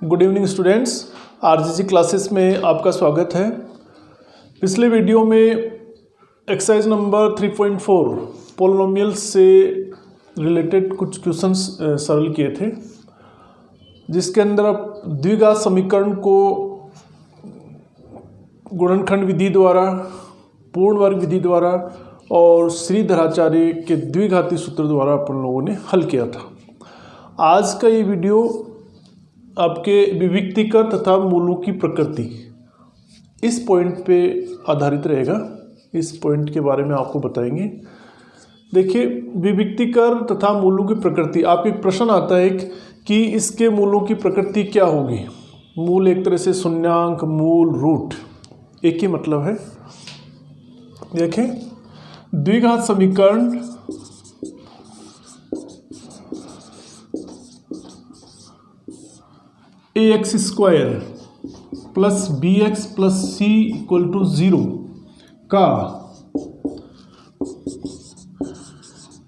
Good evening students, RGC classes में आपका स्वागत है। पिछले वीडियो में एक्सरसाइज नंबर 3.4 पोलिनोमियल्स से रिलेटेड कुछ क्वेश्चंस सरल किए थे, जिसके अंदर आप द्विघात समीकरण को गुणनखंड विधि द्वारा, पूर्ण वर्ग विधि द्वारा और श्रीधराचार्य के द्विघाती सूत्र द्वारा अपन लोगों ने हल किया था। आज का ये वीडियो आपके विविक्तीकर तथा मूलों की प्रकृति इस पॉइंट पे आधारित रहेगा। इस पॉइंट के बारे में आपको बताएंगे। देखिए, विविक्तीकर तथा मूलों की प्रकृति, आपको एक प्रश्न आता है कि इसके मूलों की प्रकृति क्या होगी। मूल एक तरह से शून्यांक, मूल, रूट, एक ही मतलब है। देखें, द्विघात समीकरण ax square plus B X plus C equal to 0 का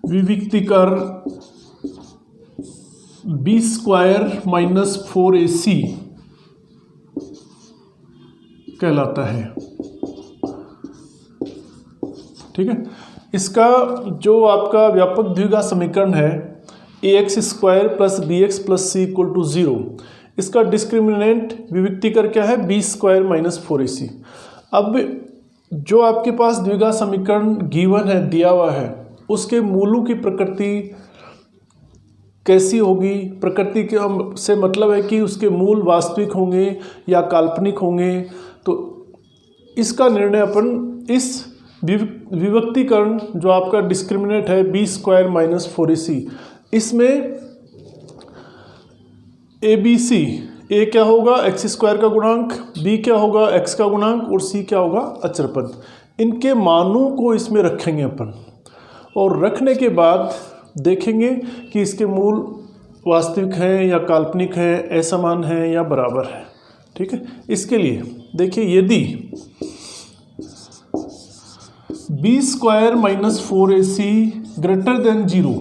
विविक्तीकर बी स्क्वायर माइनस 4ac कहलाता है। ठीक है, इसका जो आपका व्यापक द्विघात समीकरण है ax square plus B X plus C equal to 0, इसका डिस्क्रिमिनेंट विविक्तीकर क्या है, बी स्क्वायर माइनस 4ac। अब जो आपके पास द्विघात समीकरण गिवन है, दिया हुआ है, उसके मूलों की प्रकृति कैसी होगी। प्रकृति के से मतलब है कि उसके मूल वास्तविक होंगे या काल्पनिक होंगे। तो इसका निर्णय अपन इस विविक्तीकरण जो आपका डिस्क्रिमिनेंट है बी स्क्वायर माइनस 4ac, इसमें ए बी सी, ए क्या होगा एक्स स्क्वायर का गुणांक, बी क्या होगा एक्स का गुणांक और सी क्या होगा अचर पद। इनके मानों को इसमें रखेंगे अपन, और रखने के बाद देखेंगे कि इसके मूल वास्तविक हैं या काल्पनिक है, असमान है या बराबर है। ठीक है, इसके लिए देखिए, यदि B square minus 4ac greater than 0,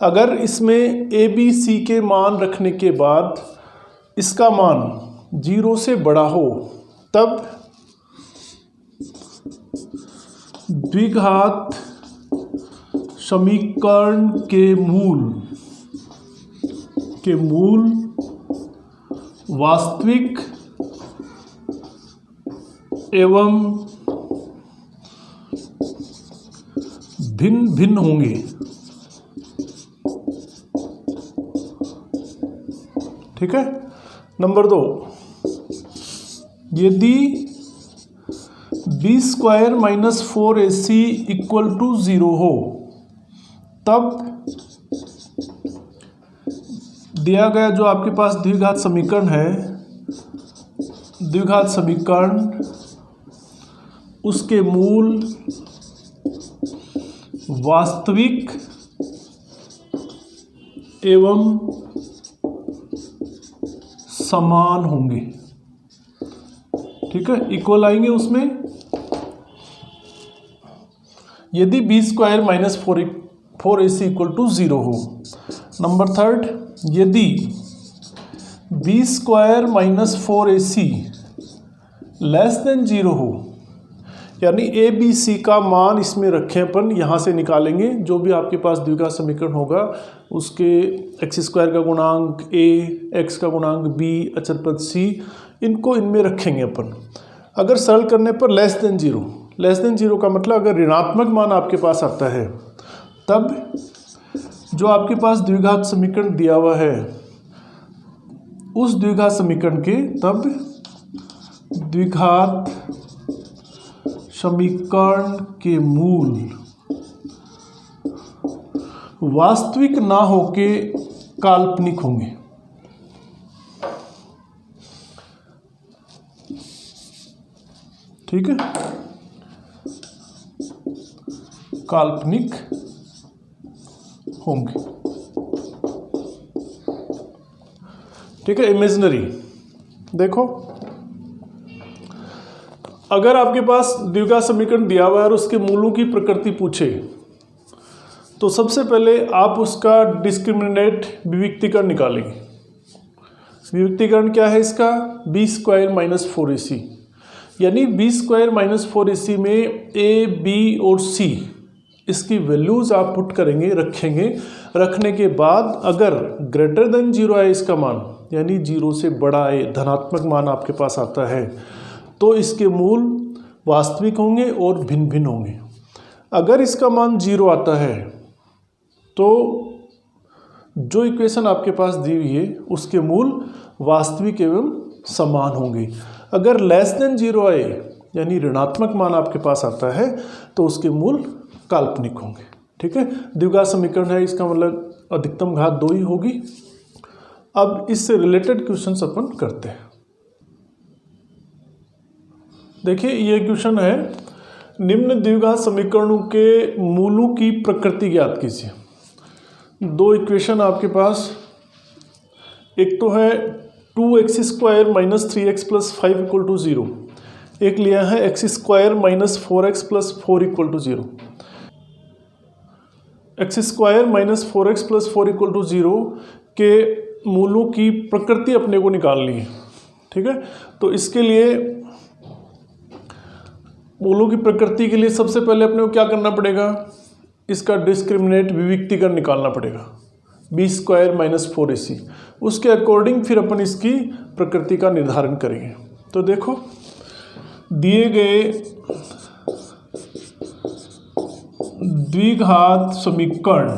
अगर इसमें ए बी सी के मान रखने के बाद इसका मान 0 से बड़ा हो, तब द्विघात समीकरण के मूल वास्तविक एवं भिन्न भिन्न होंगे। ठीक है। नंबर 2, यदि B square minus 4ac equal to 0 हो, तब दिया गया जो आपके पास द्विघात समीकरण है, द्विघात समीकरण, उसके मूल वास्तविक एवं समान होंगे। ठीक है, इक्वल आएंगे उसमें। यदि B square minus 4ac equal to 0 हो। नंबर 3, यदि B square minus 4ac less than 0 हो, यानी ए बी सी का मान इसमें रखें अपन, यहाँ से निकालेंगे जो भी आपके पास द्विघात समीकरण होगा, उसके एक्स स्क्वायर का गुणांक ए, एक्स का गुणांक बी, अचर पद सी, इनको इनमें रखेंगे अपन। अगर सरल करने पर लेस देन 0 का मतलब अगर ऋणात्मक मान आपके पास आता है, तब जो आपके पास द्विघात समीकरण दिया हुआ है, उस द्विघात समीकरण के, तब द्विघात समीकरण के मूल वास्तविक ना होके काल्पनिक होंगे। ठीक है, काल्पनिक होंगे। ठीक है, इमेजिनरी। देखो, अगर आपके पास द्विघात समीकरण दिया हुआ है और उसके मूलों की प्रकृति पूछे, तो सबसे पहले आप उसका डिस्क्रिमिनेंट विविक्तीकरण निकालेंगे। विविक्तीकरण क्या है इसका, बी स्क्वायर माइनस 4ac, यानी बी स्क्वायर माइनस 4ac में ए बी और सी इसकी वैल्यूज आप पुट करेंगे, रखेंगे। रखने के बाद अगर ग्रेटर देन 0 आए इसका मान, यानी 0 से बड़ा आए, धनात्मक मान आपके पास आता है, तो इसके मूल वास्तविक होंगे और भिन्न भिन्न होंगे। अगर इसका मान 0 आता है तो जो इक्वेशन आपके पास दी हुई है उसके मूल वास्तविक एवं समान होंगे। अगर लेस देन 0 आए, यानी ऋणात्मक मान आपके पास आता है, तो उसके मूल काल्पनिक होंगे। ठीक है, द्विघात समीकरण है, इसका मतलब अधिकतम घात 2 ही होगी। अब इससे रिलेटेड क्वेश्चंस अपन करते हैं। देखिए ये क्वेश्चन है, निम्न द्विघात समीकरणों के मूलों की प्रकृति ज्ञात कीजिए। दो इक्वेशन आपके पास, एक तो है 2x² minus 3x plus 5 equal to 0, एक लिया है x² minus 4x plus 4 equal to 0। x² minus 4x plus 4 equal to 0 के मूलों की प्रकृति अपने को निकालनी है। ठीक है, तो इसके लिए मूलों की प्रकृति के लिए सबसे पहले अपने को क्या करना पड़ेगा, इसका डिस्क्रिमिनेंट विविक्तीकरण निकालना पड़ेगा, b² माइनस 4ac। उसके अकॉर्डिंग फिर अपन इसकी प्रकृति का निर्धारण करेंगे। तो देखो दिए गए द्विघात समीकरण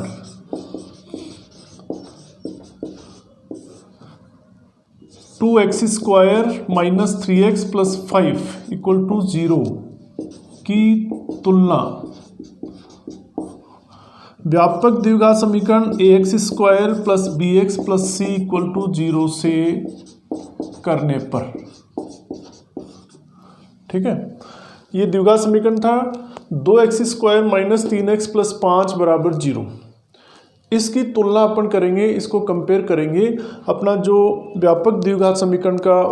two X square minus 3x plus 5 equal to 0 की तुलना व्यापक द्विघात समीकरण ax² plus bx plus c equal to 0 से करने पर। ठीक है, ये द्विघात समीकरण था 2x² माइनस 3x प्लस 5 बराबर 0। इसकी तुलना अपन करेंगे, इसको कंपेयर करेंगे अपना जो व्यापक द्विघात समीकरण का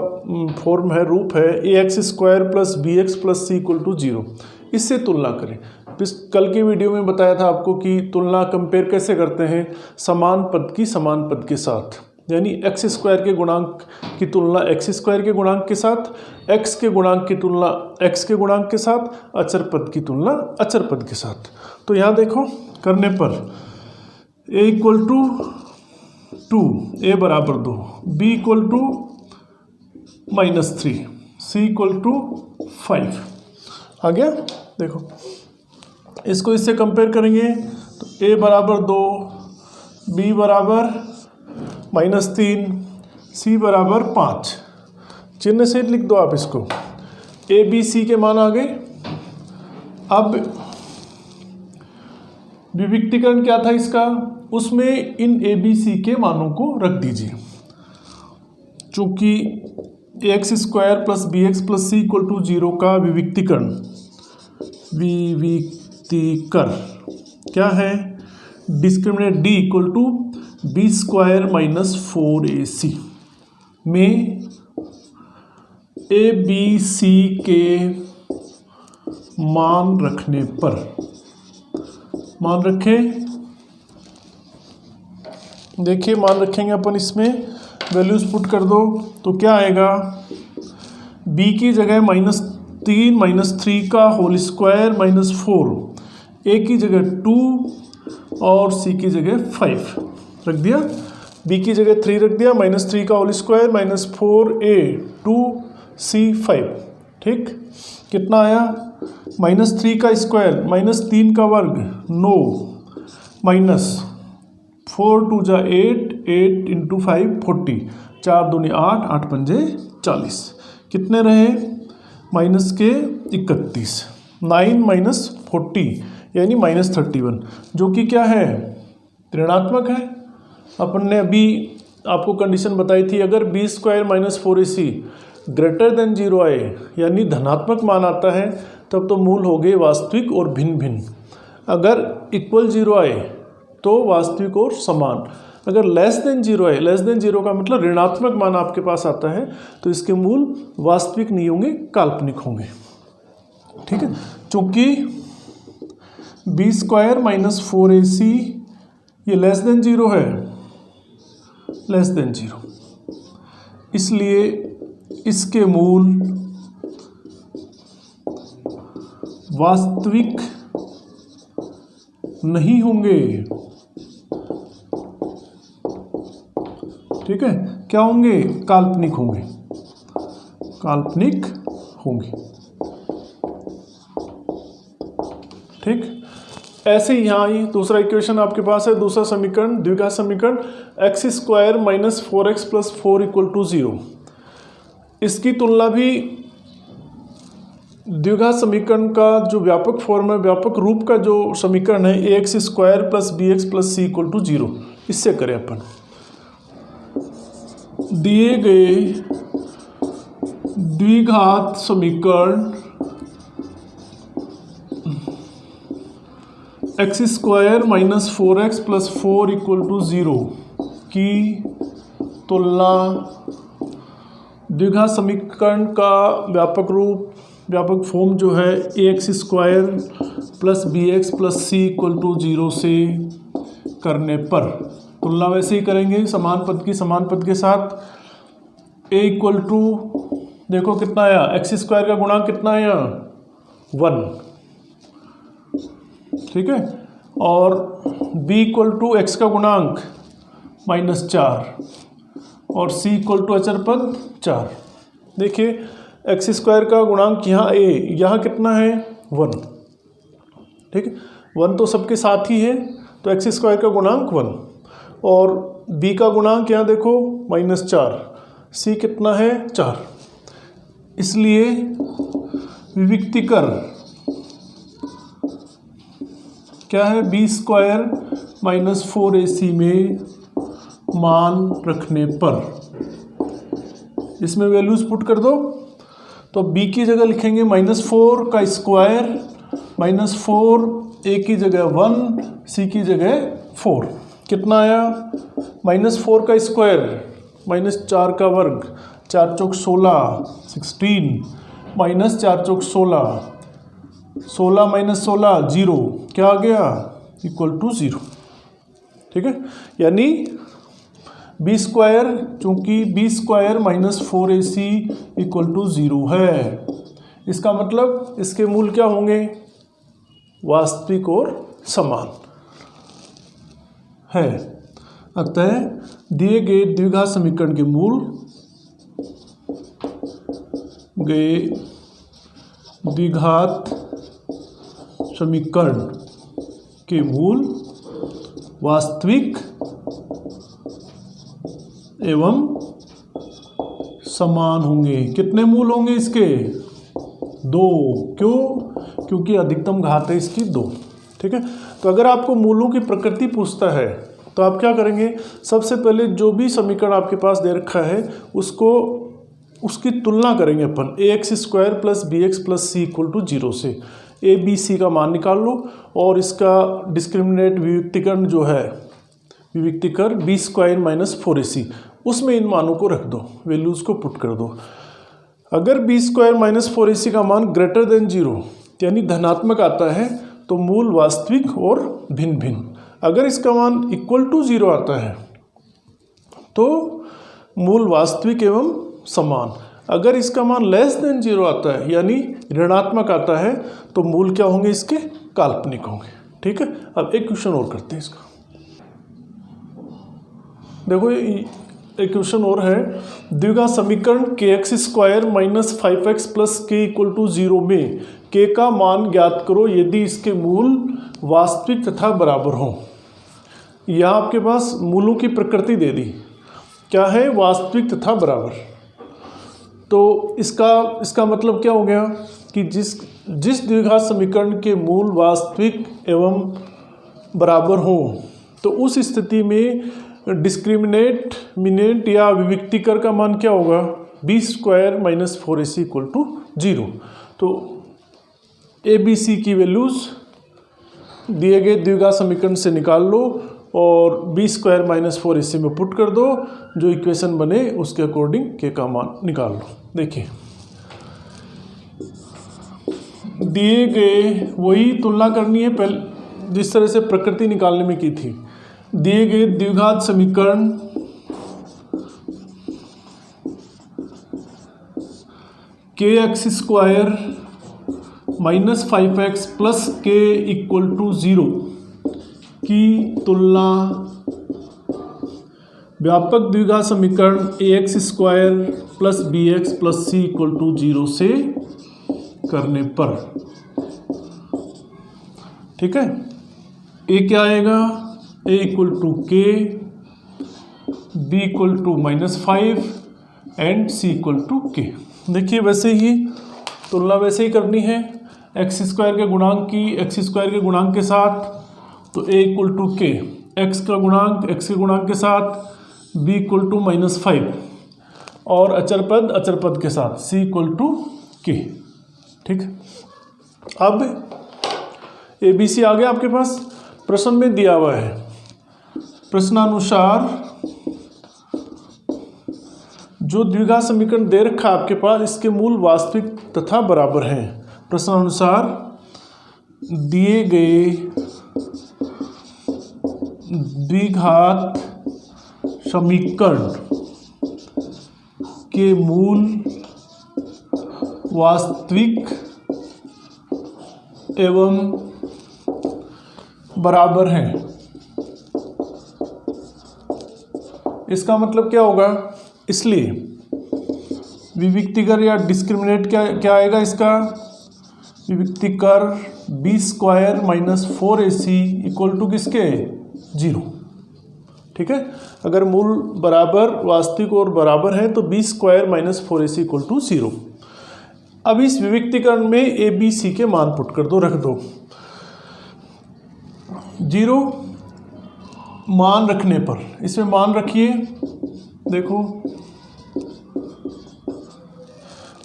फॉर्म है, रूप है ax² plus bx plus c equal to 0, इससे तुलना करें। कल की वीडियो में बताया था आपको कि तुलना कंपेयर कैसे करते हैं, समान पद की समान पद के साथ, यानी x² के गुणांक की तुलना x² के गुणांक के साथ, x के गुणांक की तुलना x के गुणांक के साथ, अचर पद की तुलना अचर पद के साथ। तो यहाँ देखो करने पर a इक्वल टू 2, a बराबर 2, b equal to -3, c equal to 5 आ गया। देखो इसको इससे कंपेयर करेंगे तो a बराबर 2, b बराबर -3, c बराबर 5, चिन्ह से लिख दो आप इसको, a b c के मान आ गए। अब विविक्तीकरण क्या था इसका, उसमें इन a b c के मानों को रख दीजिए। चूंकि ax² plus bx plus c equal to 0 का विविक्तीकरण क्या है, discriminant d equal to b² minus 4ac में a b c के मान रखने पर, मान रखें, देखिए मान रखेंगे अपन, इसमें वैल्यूज पुट कर दो तो क्या आएगा, b की जगह -3 -3 का होल स्क्वायर -4, a की जगह 2 और c की जगह 5 रख दिया, b की जगह 3 रख दिया, -3 का होल स्क्वायर -4a 2c 5। ठीक, कितना आया, -3 का स्क्वायर -3 का वर्ग 9 माइनस 4 2 जा 8, 8 इंटू 5 40, 4 दूनी 8, 8 पंजे 40, कितने रहे माइनस के 31, 9 माइनस 40 यानी -31, जो कि क्या है, ऋणात्मक है। अपन ने अभी आपको कंडीशन बताई थी, अगर b² minus 4ac greater than 0 आए, यानी धनात्मक मान आता है, तब तो मूल हो गए वास्तविक और भिन्न भिन्न। अगर इक्वल 0 आए तो वास्तविक और समान। अगर लेस देन 0 आए, लेस देन 0 का मतलब ऋणात्मक मान आपके पास आता है, तो इसके मूल वास्तविक नहीं होंगे, काल्पनिक होंगे। ठीक है, चूंकि b² माइनस 4ac ये लेस देन 0 है, लेस देन 0, इसलिए इसके मूल वास्तविक नहीं होंगे। ठीक है, क्या होंगे? काल्पनिक होंगे, काल्पनिक होंगे। ठीक, ऐसे ही यहाँ ही दूसरा इक्वेशन आपके पास है, दूसरा समीकरण, द्विघात समीकरण x² - 4x + 4 = 0। इसकी तुलना भी द्विघात समीकरण का जो व्यापक फॉर्म है, व्यापक रूप का जो समीकरण है ax² + bx + c = 0, इससे करें अपन। दिए गए द्विघात समीकरण x² - 4x + 4 = 0 की तुलना द्विघात समीकरण का व्यापक रूप, व्यापक फॉर्म जो है ax² + bx + c = 0 से करने पर, तुलना वैसे ही करेंगे समान पद की समान पद के साथ। a = देखो कितना आया, x² का गुणांक कितना आया? 1। ठीक है, और b = x का गुणांक -4 और c = अचर पद 4। देखिए x² का गुणांक यहाँ a, यहाँ कितना है? 1। ठीक है, 1 तो सबके साथ ही है, तो x² का गुणांक 1, और b का गुणांक यहाँ देखो -4, c कितना है? 4। इसलिए विविक्तिकर क्या है? b² - 4ac में मान रखने पर, इसमें वैल्यूज पुट कर दो, तो b की जगह लिखेंगे -4 का स्क्वायर, -4, a की जगह 1, c की जगह 4। कितना आया? -4 का स्क्वायर, -4 का वर्ग, 4 चौक 16, 16, -4 चौक 16, 16 - 16 0, क्या आ गया? = 0। ठीक है, यानी b², चूंकि b² - 4ac = 0 है, इसका मतलब इसके मूल क्या होंगे? वास्तविक और समान है। अतः दिए गए द्विघात समीकरण के मूल, गए द्विघात समीकरण के मूल वास्तविक एवं समान होंगे। कितने मूल होंगे इसके? 2। क्यों? क्योंकि अधिकतम घात है इसकी 2। ठीक है, तो अगर आपको मूलों की प्रकृति पूछता है तो आप क्या करेंगे? सबसे पहले जो भी समीकरण आपके पास दे रखा है उसकी तुलना करेंगे अपन ax² + bx + c = 0 से। a b c का मान निकाल लो, और इसका डिस्क्रिमिनेट विविक्तिकरण जो है, विविक्तिकर b² - 4ac, उसमें इन मानों को रख दो, वैल्यूज को पुट कर दो। अगर b² - 4ac का मान > 0 यानी धनात्मक आता है तो मूल वास्तविक और भिन्न भिन्न। अगर इसका मान = 0 आता है तो मूल वास्तविक एवं समान। अगर इसका मान <0 आता है यानी ऋणात्मक आता है तो मूल क्या होंगे? इसके काल्पनिक होंगे। ठीक है, अब एक क्वेश्चन और करते हैं इसका। देखो एक क्वेश्चन और है, द्विघात समीकरण kx² - 5x + k = 0 में k का मान ज्ञात करो यदि इसके मूल वास्तविक तथा बराबर हों। यहाँ आपके पास मूलों की प्रकृति दे दी, क्या है? वास्तविक तथा बराबर। तो इसका मतलब क्या हो गया कि जिस द्विघात समीकरण के मूल वास्तविक एवं बराबर हो, तो उस स्थिति में डिस्क्रिमिनेट मिनेट या विविक्तिकर का मान क्या होगा? b² - 4ac = 0। तो a b c की वैल्यूज दिए गए द्विघात समीकरण से निकाल लो और b² - 4ac में पुट कर दो, जो इक्वेशन बने उसके अकॉर्डिंग k का मान निकाल लो। देखिए दिए गए, वही तुलना करनी है पहले जिस तरह से प्रकृति निकालने में की थी। दिए गए द्विघात समीकरण K X square minus 5x plus K equal to 0 की तुलना व्यापक द्विघात समीकरण ax square plus bx plus c equal to 0 से करने पर, ठीक है। a क्या आएगा, a equal to K, b equal to -5 and c equal to K. देखिए वैसे ही तुलना वैसे ही करनी है, एक्स स्क्वायर के गुणांक की एक्स स्क्वायर के गुणांक के साथ, तो a इक्वल टू के, एक्स का गुणांक एक्स के गुणांक के साथ, b इक्वल टू -5 और अचर पद के साथ c इक्वल टू के, ठीक। अब ए बी सी आ गया आपके पास, प्रश्न में दिया हुआ है प्रश्नानुसार जो द्विघात समीकरण दे रखा है आपके पास, इसके मूल वास्तविक तथा बराबर हैं। प्रश्नानुसार दिए गए द्विघात समीकरण के मूल वास्तविक एवं बराबर हैं। इसका मतलब क्या होगा, इसलिए विविक्तिकर या डिस्क्रिमिनेट क्या आएगा इसका, विविक्तिकर B square minus 4ac equal to किसके 0, ठीक है। अगर मूल बराबर वास्तविक और बराबर है तो B square minus 4ac equal to 0। अब इस विविक्तिकरण में ए बी सी के मान पुट कर दो, रख दो। 0 मान रखने पर, इसमें मान रखिए, देखो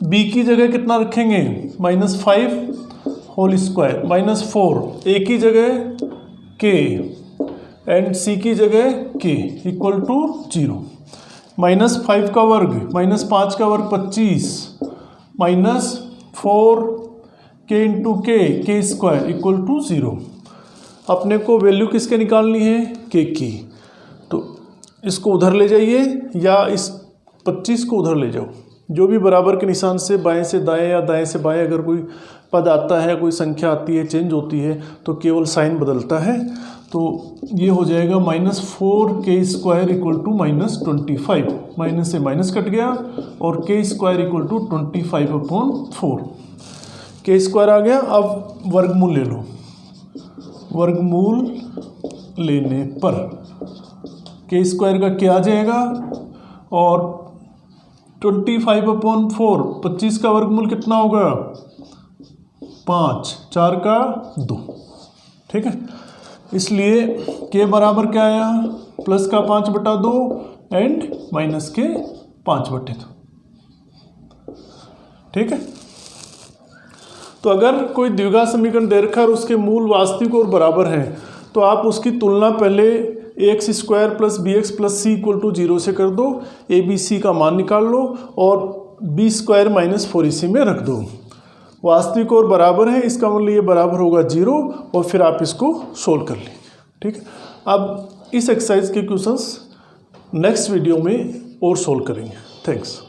b की जगह कितना रखेंगे -5 होल स्क्वायर, -4 a की जगह k एंड c की जगह k इक्वल टू 0। -5 का वर्ग -5 का वर्ग 25 -4 k इंटू के स्क्वायर इक्वल टू 0। अपने को वैल्यू किसके निकालनी है, k की, तो इसको उधर ले जाइए या इस 25 को उधर ले जाओ। जो भी बराबर के निशान से बाएं से दाएं या दाएं से बाएं अगर कोई पद आता है, कोई संख्या आती है, चेंज होती है, तो केवल साइन बदलता है। तो ये हो जाएगा -4k square equal to -25, minus से माइनस कट गया और k square equal to 25/4, k square आ गया। अब वर्गमूल ले लो, वर्गमूल लेने पर k स्क्वायर का क्या आ जाएगा और 25/4, 25 का वर्गमूल कितना होगा 5, 4 का 2, ठीक है। इसलिए k बराबर क्या आया, प्लस का 5/2 एंड माइनस के 5/2, ठीक है। तो अगर कोई द्विघात समीकरण दे रखा है और उसके मूल वास्तविक और बराबर हैं, तो आप उसकी तुलना पहले X square plus B X plus C equal to 0 से कर दो, ए बी सी का मान निकाल लो और बी स्क्वायर माइनस 4ac में रख दो। वास्तविक और बराबर है, इसका मतलब ये बराबर होगा 0 और फिर आप इसको सोल्व कर लेंगे, ठीक है। अब इस एक्सरसाइज के क्वेश्चंस नेक्स्ट वीडियो में और सोल्व करेंगे। थैंक्स।